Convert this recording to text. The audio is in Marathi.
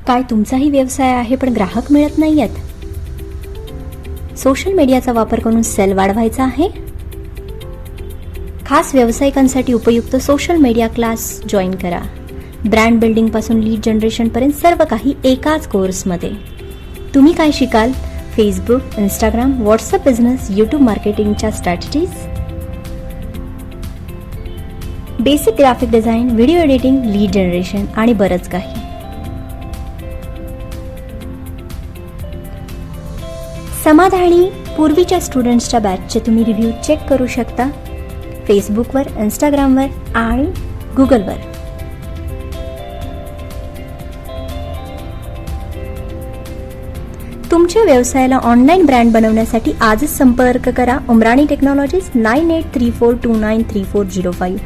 काय तुमचाही व्यवसाय आहे पण ग्राहक मिळत नाहीयेत? सोशल मीडियाचा वापर करून सेल वाढवायचा आहे? खास व्यावसायिकांसाठी उपयुक्त सोशल मीडिया क्लास जॉईन करा. ब्रँड बिल्डिंग पासून लीड जनरेशन पर्यंत सर्व काही एकाच कोर्समध्ये. तुम्ही काय शिकाल? Facebook, Instagram, WhatsApp business, YouTube मार्केटिंगच्या strategies, basic graphic design, video editing, lead generation आणि बरंच काही. समाधानी पूर्वीच्या स्टुडंट्सच्या बॅचचे तुम्ही रिव्ह्यू चेक करू शकता फेसबुकवर, इंस्टाग्रामवर आणि गुगलवर. तुमच्या व्यवसायाला ऑनलाईन ब्रँड बनवण्यासाठी आजच संपर्क करा उमराणी टेक्नॉलॉजीज 9834293405.